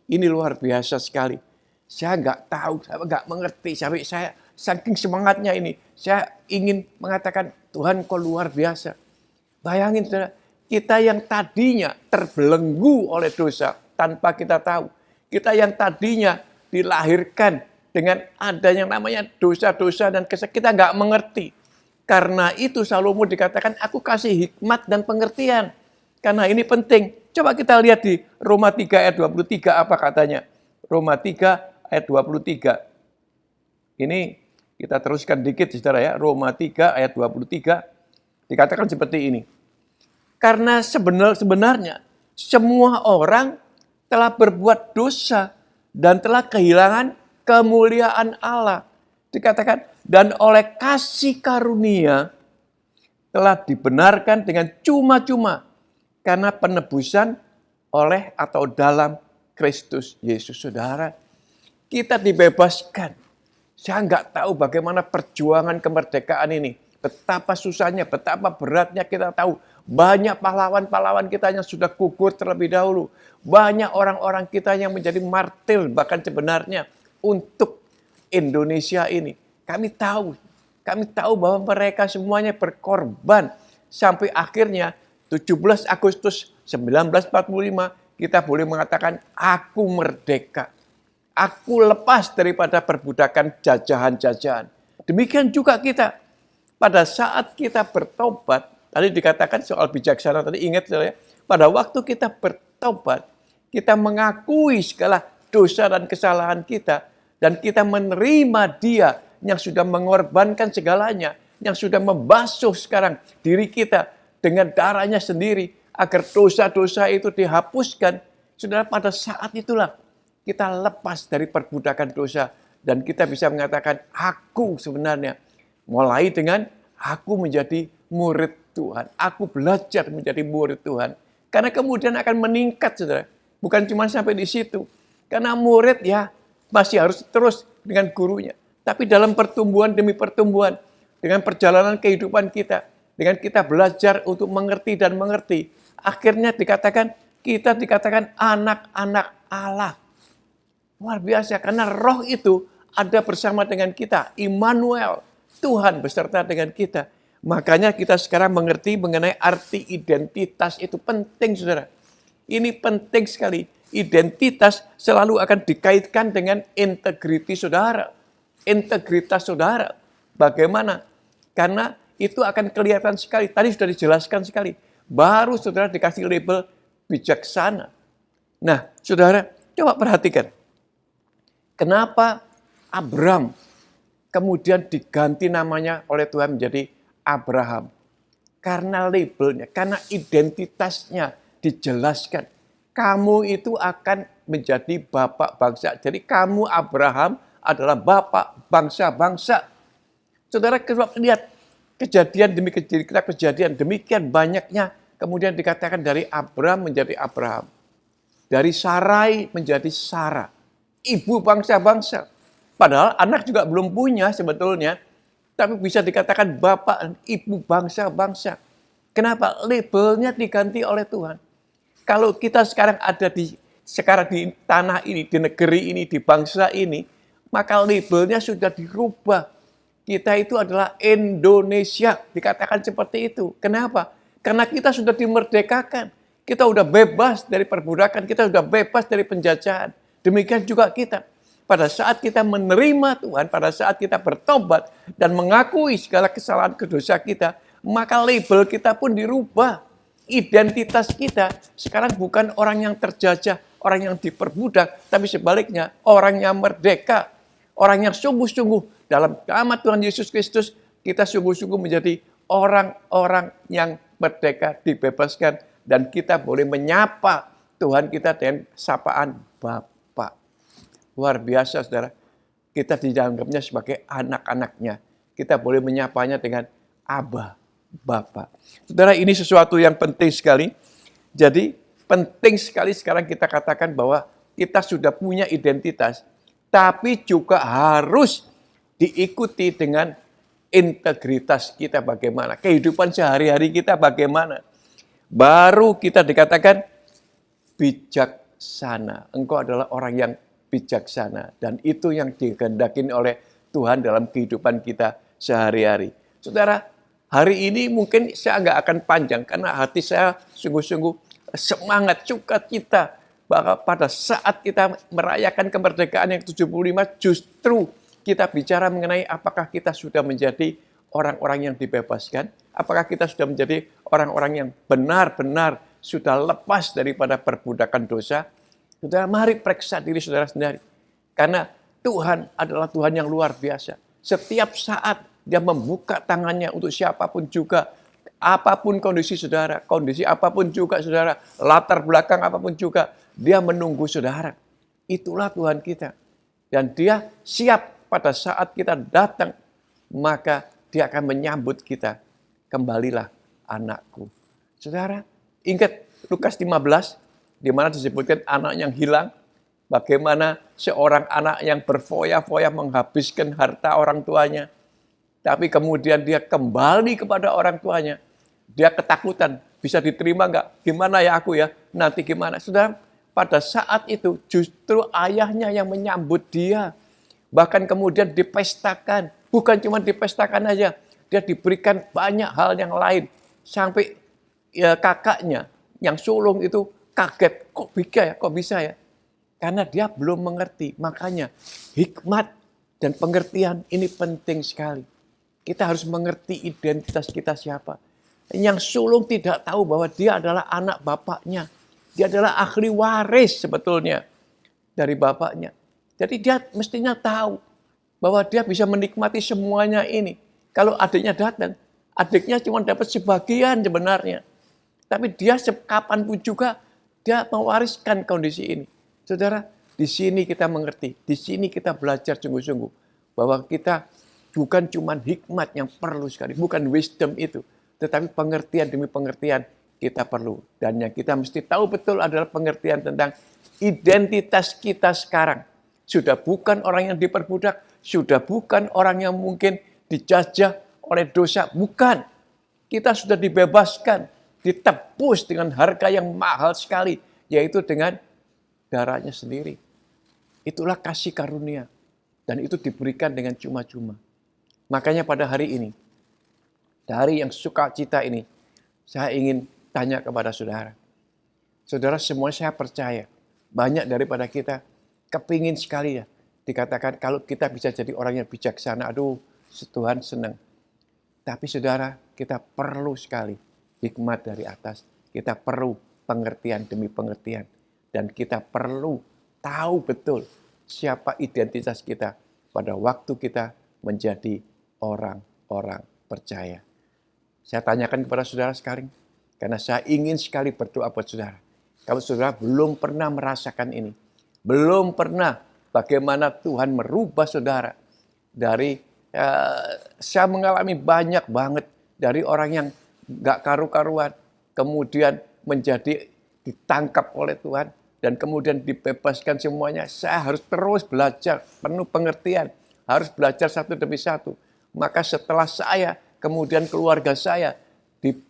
ini luar biasa sekali. Saya nggak tahu, saya nggak mengerti. Sampai saya saking semangatnya ini, saya ingin mengatakan Tuhan kau luar biasa. Bayangin saudara, kita yang tadinya terbelenggu oleh dosa tanpa kita tahu. Kita yang tadinya dilahirkan dengan adanya namanya dosa-dosa dan kesalahan, kita nggak mengerti. Karena itu Salomo dikatakan, aku kasih hikmat dan pengertian. Karena ini penting. Coba kita lihat di Roma 3 ayat 23 apa katanya. Roma 3 ayat 23. Ini kita teruskan dikit saudara ya. Roma 3 ayat 23 dikatakan seperti ini. Karena sebenarnya semua orang telah berbuat dosa dan telah kehilangan kemuliaan Allah. Dikatakan, dan oleh kasih karunia telah dibenarkan dengan cuma-cuma karena penebusan oleh atau dalam Kristus Yesus. Saudara, kita dibebaskan. Saya nggak tahu bagaimana perjuangan kemerdekaan ini. Betapa susahnya, betapa beratnya kita tahu. Banyak pahlawan-pahlawan kita yang sudah gugur terlebih dahulu. Banyak orang-orang kita yang menjadi martir bahkan sebenarnya untuk Indonesia ini. Kami tahu bahwa mereka semuanya berkorban sampai akhirnya 17 Agustus 1945 kita boleh mengatakan aku merdeka. Aku lepas daripada perbudakan jajahan-jajahan. Demikian juga kita pada saat kita bertobat, tadi dikatakan soal bijaksana tadi ingat ya, pada waktu kita bertobat, kita mengakui segala dosa dan kesalahan kita dan kita menerima Dia yang sudah mengorbankan segalanya, yang sudah membasuh sekarang diri kita dengan darahnya sendiri, agar dosa-dosa itu dihapuskan. Saudara, pada saat itulah kita lepas dari perbudakan dosa, dan kita bisa mengatakan, aku sebenarnya, mulai dengan aku menjadi murid Tuhan, aku belajar menjadi murid Tuhan. Karena kemudian akan meningkat, saudara. Bukan cuma sampai di situ. Karena murid ya, masih harus terus dengan gurunya. Tapi dalam pertumbuhan demi pertumbuhan, dengan perjalanan kehidupan kita, dengan kita belajar untuk mengerti dan mengerti, akhirnya kita dikatakan anak-anak Allah. Luar biasa, karena roh itu ada bersama dengan kita. Immanuel, Tuhan beserta dengan kita. Makanya kita sekarang mengerti mengenai arti identitas itu penting, saudara. Ini penting sekali. Identitas selalu akan dikaitkan dengan integritas saudara. Integritas saudara. Bagaimana? Karena itu akan kelihatan sekali. Tadi sudah dijelaskan sekali. Baru saudara dikasih label bijaksana. Nah, saudara, coba perhatikan. Kenapa Abram kemudian diganti namanya oleh Tuhan menjadi Abraham? Karena labelnya, karena identitasnya dijelaskan. Kamu itu akan menjadi bapak bangsa. Jadi kamu Abraham adalah bapak bangsa-bangsa. Saudara, lihat kejadian demi kejadian, demikian banyaknya kemudian dikatakan dari Abram menjadi Abraham. Dari Sarai menjadi Sarah. Ibu bangsa-bangsa. Padahal anak juga belum punya sebetulnya. Tapi bisa dikatakan bapak dan ibu bangsa-bangsa. Kenapa? Labelnya diganti oleh Tuhan. Kalau kita sekarang ada di tanah ini, di negeri ini, di bangsa ini, maka labelnya sudah dirubah. Kita itu adalah Indonesia. Dikatakan seperti itu. Kenapa? Karena kita sudah dimerdekakan. Kita sudah bebas dari perbudakan. Kita sudah bebas dari penjajahan. Demikian juga kita. Pada saat kita menerima Tuhan, pada saat kita bertobat dan mengakui segala kesalahan dosa kita, maka label kita pun dirubah. Identitas kita sekarang bukan orang yang terjajah, orang yang diperbudak, tapi sebaliknya orang yang merdeka, orang yang sungguh-sungguh dalam nama Tuhan Yesus Kristus, kita sungguh-sungguh menjadi orang-orang yang merdeka, dibebaskan, dan kita boleh menyapa Tuhan kita dengan sapaan Bapa. Luar biasa, saudara. Kita dianggapnya sebagai anak-anaknya. Kita boleh menyapanya dengan Abba, Bapa. Saudara, ini sesuatu yang penting sekali. Jadi, penting sekali sekarang kita katakan bahwa kita sudah punya identitas, tapi juga harus diikuti dengan integritas kita bagaimana. Kehidupan sehari-hari kita bagaimana. Baru kita dikatakan bijaksana. Engkau adalah orang yang bijaksana. Dan itu yang dikehendaki oleh Tuhan dalam kehidupan kita sehari-hari. Saudara, hari ini mungkin saya nggak akan panjang karena hati saya sungguh-sungguh semangat sukacita bahwa pada saat kita merayakan kemerdekaan yang 75 justru kita bicara mengenai apakah kita sudah menjadi orang-orang yang dibebaskan, apakah kita sudah menjadi orang-orang yang benar-benar sudah lepas daripada perbudakan dosa. Saudara, mari periksa diri saudara sendiri. Karena Tuhan adalah Tuhan yang luar biasa. Setiap saat Dia membuka tangannya untuk siapapun juga. Apapun kondisi saudara, kondisi apapun juga saudara, latar belakang apapun juga, Dia menunggu saudara. Itulah Tuhan kita. Dan Dia siap pada saat kita datang, maka Dia akan menyambut kita. Kembalilah anakku. Saudara, ingat Lukas 15, di mana disebutkan anak yang hilang, bagaimana seorang anak yang berfoya-foya menghabiskan harta orang tuanya, tapi kemudian dia kembali kepada orang tuanya, dia ketakutan, bisa diterima nggak? Gimana ya aku ya? Nanti gimana? Saudara, pada saat itu justru ayahnya yang menyambut dia, bahkan kemudian dipestakan, bukan cuma dipestakan aja, dia diberikan banyak hal yang lain, sampai ya, kakaknya yang sulung itu kaget, kok bisa ya? Karena dia belum mengerti. Makanya hikmat dan pengertian ini penting sekali. Kita harus mengerti identitas kita siapa. Yang sulung tidak tahu bahwa dia adalah anak bapaknya. Dia adalah ahli waris sebetulnya dari bapaknya. Jadi dia mestinya tahu bahwa dia bisa menikmati semuanya ini. Kalau adiknya datang, adiknya cuma dapat sebagian sebenarnya. Tapi dia kapanpun juga dia mewariskan kondisi ini. Saudara, di sini kita mengerti, di sini kita belajar sungguh-sungguh bahwa kita bukan cuma hikmat yang perlu sekali, bukan wisdom itu, tetapi pengertian demi pengertian kita perlu. Dan yang kita mesti tahu betul adalah pengertian tentang identitas kita sekarang. Sudah bukan orang yang diperbudak, sudah bukan orang yang mungkin dijajah oleh dosa, bukan. Kita sudah dibebaskan, ditebus dengan harga yang mahal sekali, yaitu dengan darahnya sendiri. Itulah kasih karunia, dan itu diberikan dengan cuma-cuma. Makanya pada hari ini, dari yang sukacita ini, saya ingin tanya kepada saudara. Saudara, semua saya percaya, banyak daripada kita kepingin sekali ya dikatakan kalau kita bisa jadi orang yang bijaksana. Aduh, Tuhan senang. Tapi saudara, kita perlu sekali hikmat dari atas. Kita perlu pengertian demi pengertian. Dan kita perlu tahu betul siapa identitas kita pada waktu kita menjadi orang-orang percaya. Saya tanyakan kepada saudara sekarang, karena saya ingin sekali berdoa buat saudara. Kalau saudara belum pernah merasakan ini, belum pernah bagaimana Tuhan merubah saudara dari saya mengalami banyak banget dari orang yang gak karu-karuan, kemudian menjadi ditangkap oleh Tuhan, dan kemudian dibebaskan semuanya. Saya harus terus belajar, penuh pengertian, harus belajar satu demi satu. Maka setelah saya, kemudian keluarga saya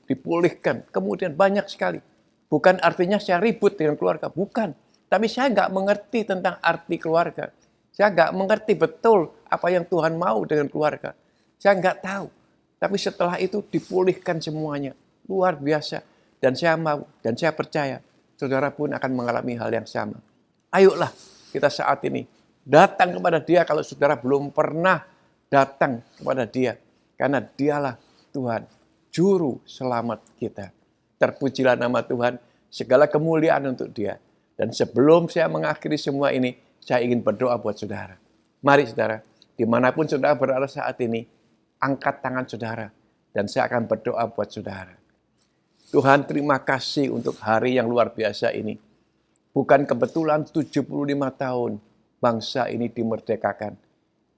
dipulihkan, kemudian banyak sekali. Bukan artinya saya ribut dengan keluarga, bukan. Tapi saya nggak mengerti tentang arti keluarga. Saya nggak mengerti betul apa yang Tuhan mau dengan keluarga. Saya nggak tahu. Tapi setelah itu dipulihkan semuanya. Luar biasa. Dan saya mau, dan saya percaya, saudara pun akan mengalami hal yang sama. Ayolah kita saat ini datang kepada Dia kalau saudara belum pernah datang kepada Dia. Karena Dialah Tuhan, Juru Selamat kita. Terpujilah nama Tuhan, segala kemuliaan untuk Dia. Dan sebelum saya mengakhiri semua ini, saya ingin berdoa buat saudara. Mari saudara, dimanapun saudara berada saat ini, angkat tangan saudara. Dan saya akan berdoa buat saudara. Tuhan, terima kasih untuk hari yang luar biasa ini. Bukan kebetulan 75 tahun bangsa ini dimerdekakan.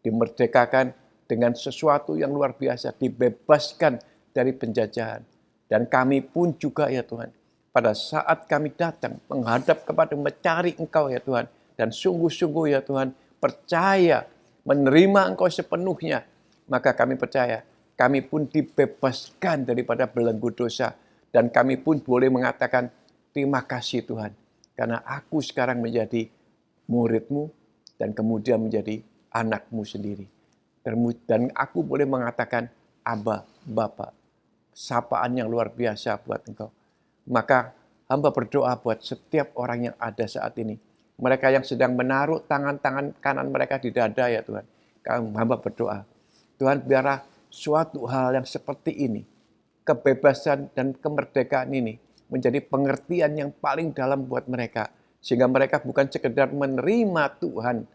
Dimerdekakan dengan sesuatu yang luar biasa, dibebaskan dari penjajahan. Dan kami pun juga ya Tuhan, pada saat kami datang menghadap kepada mencari Engkau ya Tuhan, dan sungguh-sungguh ya Tuhan, percaya menerima Engkau sepenuhnya, maka kami percaya, kami pun dibebaskan daripada belenggu dosa, dan kami pun boleh mengatakan, terima kasih Tuhan, karena aku sekarang menjadi murid-Mu, dan kemudian menjadi anak-Mu sendiri. Dan aku boleh mengatakan, Abba, Bapa, sapaan yang luar biasa buat Engkau. Maka hamba berdoa buat setiap orang yang ada saat ini. Mereka yang sedang menaruh tangan-tangan kanan mereka di dada ya Tuhan. Hamba berdoa. Tuhan, biarlah suatu hal yang seperti ini, kebebasan dan kemerdekaan ini, menjadi pengertian yang paling dalam buat mereka. Sehingga mereka bukan sekedar menerima Tuhan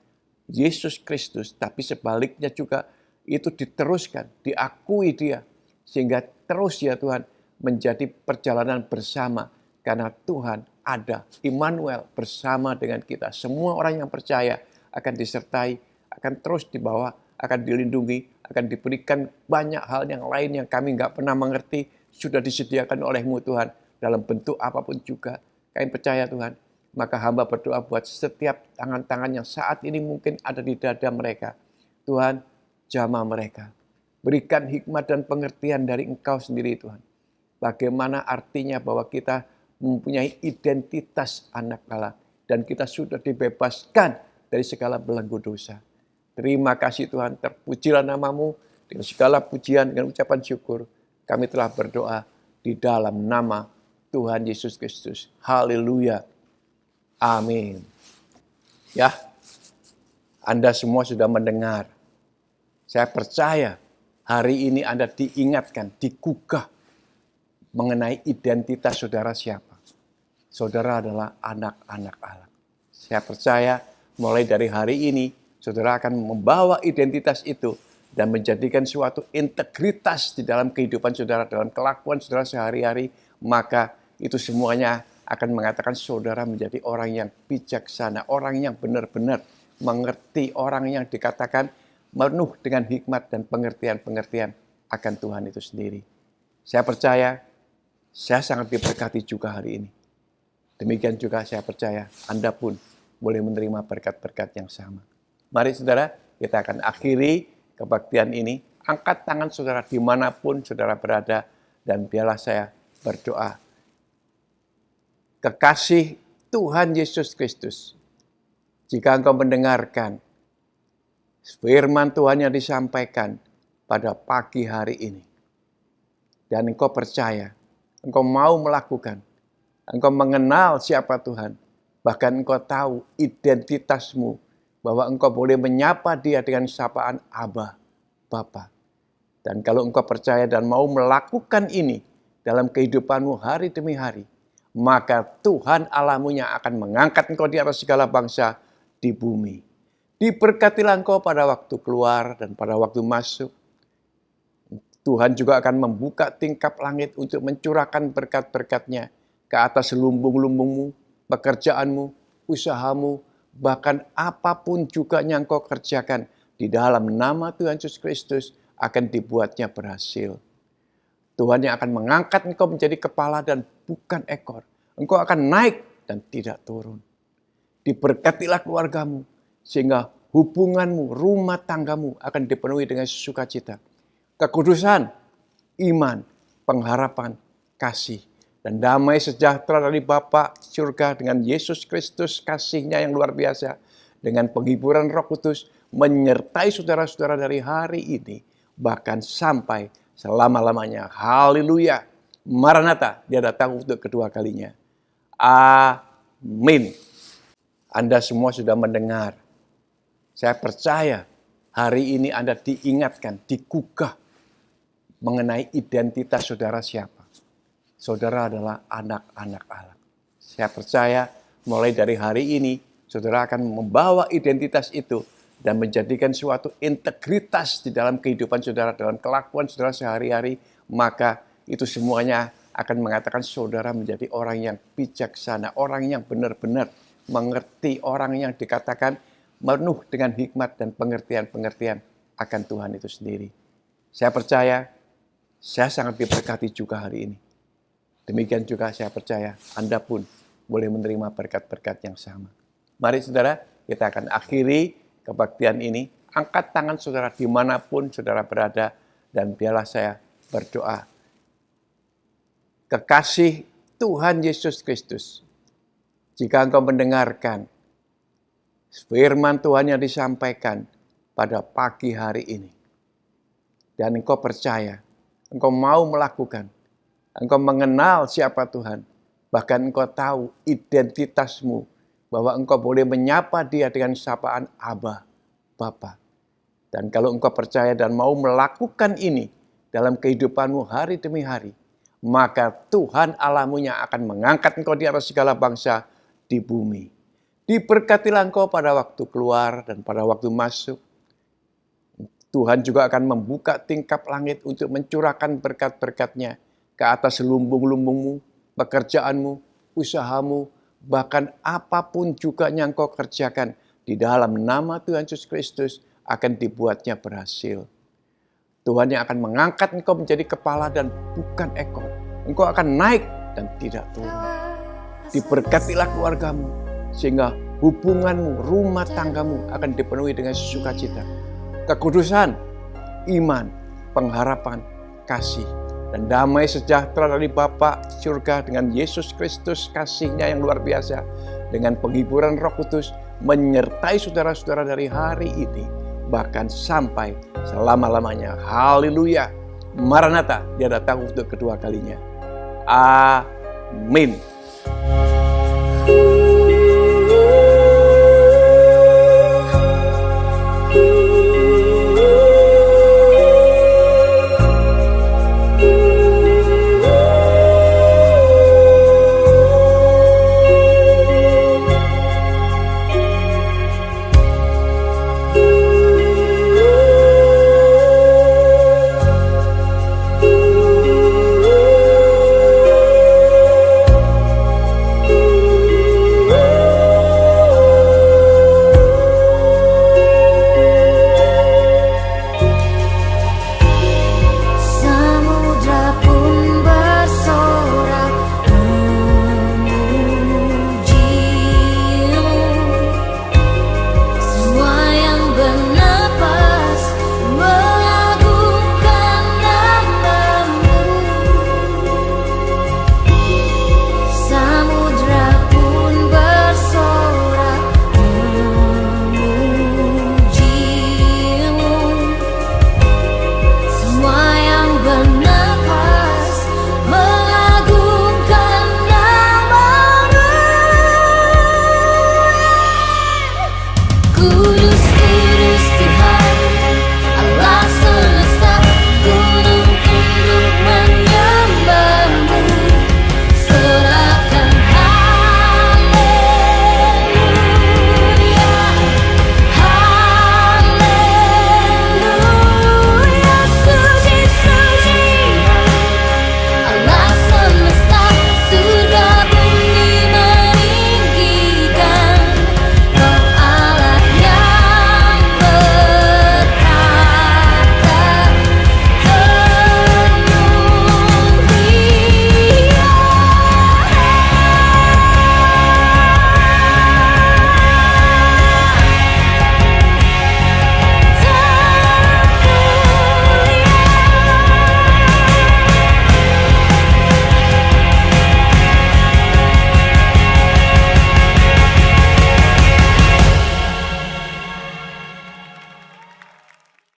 Yesus Kristus, tapi sebaliknya juga itu diteruskan, diakui Dia. Sehingga terus ya Tuhan, menjadi perjalanan bersama karena Tuhan ada, Immanuel bersama dengan kita. Semua orang yang percaya akan disertai, akan terus dibawa, akan dilindungi, akan diberikan banyak hal yang lain yang kami nggak pernah mengerti, sudah disediakan oleh-Mu Tuhan, dalam bentuk apapun juga. Kami percaya Tuhan, maka hamba berdoa buat setiap tangan-tangan yang saat ini mungkin ada di dada mereka. Tuhan, jamah mereka. Berikan hikmat dan pengertian dari Engkau sendiri Tuhan. Bagaimana artinya bahwa kita mempunyai identitas anak Allah. Dan kita sudah dibebaskan dari segala belenggu dosa. Terima kasih Tuhan, terpujilah nama-Mu. Dengan segala pujian, dengan ucapan syukur, kami telah berdoa di dalam nama Tuhan Yesus Kristus. Haleluya. Amin. Ya, Anda semua sudah mendengar. Saya percaya hari ini Anda diingatkan, digugah mengenai identitas saudara siapa. Saudara adalah anak-anak Allah. Saya percaya mulai dari hari ini, saudara akan membawa identitas itu dan menjadikan suatu integritas di dalam kehidupan saudara, dalam kelakuan saudara sehari-hari, maka itu semuanya akan mengatakan saudara menjadi orang yang bijaksana, orang yang benar-benar mengerti, orang yang dikatakan penuh dengan hikmat dan pengertian-pengertian akan Tuhan itu sendiri. Saya percaya, saya sangat diberkati juga hari ini. Demikian juga saya percaya Anda pun boleh menerima berkat-berkat yang sama. Mari saudara, kita akan akhiri kebaktian ini. Angkat tangan saudara dimanapun saudara berada, dan biarlah saya berdoa. Kekasih Tuhan Yesus Kristus, jika engkau mendengarkan firman Tuhan yang disampaikan pada pagi hari ini, dan engkau percaya, engkau mau melakukan, engkau mengenal siapa Tuhan, bahkan engkau tahu identitasmu, bahwa engkau boleh menyapa Dia dengan sapaan Aba, Bapa. Dan kalau engkau percaya dan mau melakukan ini dalam kehidupanmu hari demi hari, maka Tuhan Allahmu yang akan mengangkat engkau di atas segala bangsa di bumi. Diberkatilah engkau pada waktu keluar dan pada waktu masuk. Tuhan juga akan membuka tingkap langit untuk mencurahkan berkat-berkat-Nya ke atas lumbung-lumbungmu, pekerjaanmu, usahamu, bahkan apapun juga yang engkau kerjakan di dalam nama Tuhan Yesus Kristus akan dibuatnya berhasil. Tuhan yang akan mengangkat engkau menjadi kepala dan bukan ekor. Engkau akan naik dan tidak turun. Diberkatilah keluargamu, sehingga hubunganmu, rumah tanggamu akan dipenuhi dengan sukacita, kekudusan, iman, pengharapan, kasih, dan damai sejahtera dari Bapa surga dengan Yesus Kristus kasih-Nya yang luar biasa, dengan penghiburan Roh Kudus menyertai saudara-saudara dari hari ini, bahkan sampai selama-lamanya. Haleluya. Maranatha, Dia datang untuk kedua kalinya. Amin. Anda semua sudah mendengar. Saya percaya hari ini Anda diingatkan, digugah mengenai identitas saudara siapa. Saudara adalah anak-anak Allah. Saya percaya mulai dari hari ini, saudara akan membawa identitas itu dan menjadikan suatu integritas di dalam kehidupan saudara, dalam kelakuan saudara sehari-hari, maka itu semuanya akan mengatakan saudara menjadi orang yang bijaksana, orang yang benar-benar mengerti, orang yang dikatakan penuh dengan hikmat dan pengertian-pengertian akan Tuhan itu sendiri. Saya percaya, saya sangat diberkati juga hari ini. Demikian juga saya percaya Anda pun boleh menerima berkat-berkat yang sama. Mari saudara, kita akan akhiri kebaktian ini. Angkat tangan saudara dimanapun saudara berada, dan biarlah saya berdoa. Kekasih Tuhan Yesus Kristus, jika engkau mendengarkan firman Tuhan yang disampaikan pada pagi hari ini, dan engkau percaya, engkau mau melakukan, engkau mengenal siapa Tuhan, bahkan engkau tahu identitasmu, bahwa engkau boleh menyapa Dia dengan sapaan Aba, Bapa. Dan kalau engkau percaya dan mau melakukan ini dalam kehidupanmu hari demi hari, maka Tuhan Allahmu yang akan mengangkat engkau di atas segala bangsa di bumi. Diberkatilah engkau pada waktu keluar dan pada waktu masuk. Tuhan juga akan membuka tingkap langit untuk mencurahkan berkat-berkat-Nya ke atas lumbung-lumbungmu, pekerjaanmu, usahamu, bahkan apapun juga yang kau kerjakan di dalam nama Tuhan Yesus Kristus akan dibuatnya berhasil. Tuhan yang akan mengangkat engkau menjadi kepala dan bukan ekor. Engkau akan naik dan tidak turun. Diberkatilah keluargamu, sehingga hubunganmu, rumah tanggamu akan dipenuhi dengan sukacita, kekudusan, iman, pengharapan, kasih, dan damai sejahtera dari Bapa surga dengan Yesus Kristus kasih-Nya yang luar biasa, dengan penghiburan Roh Kudus menyertai saudara-saudara dari hari ini, bahkan sampai selama-lamanya. Haleluya. Maranatha, Dia datang untuk kedua kalinya. Amin.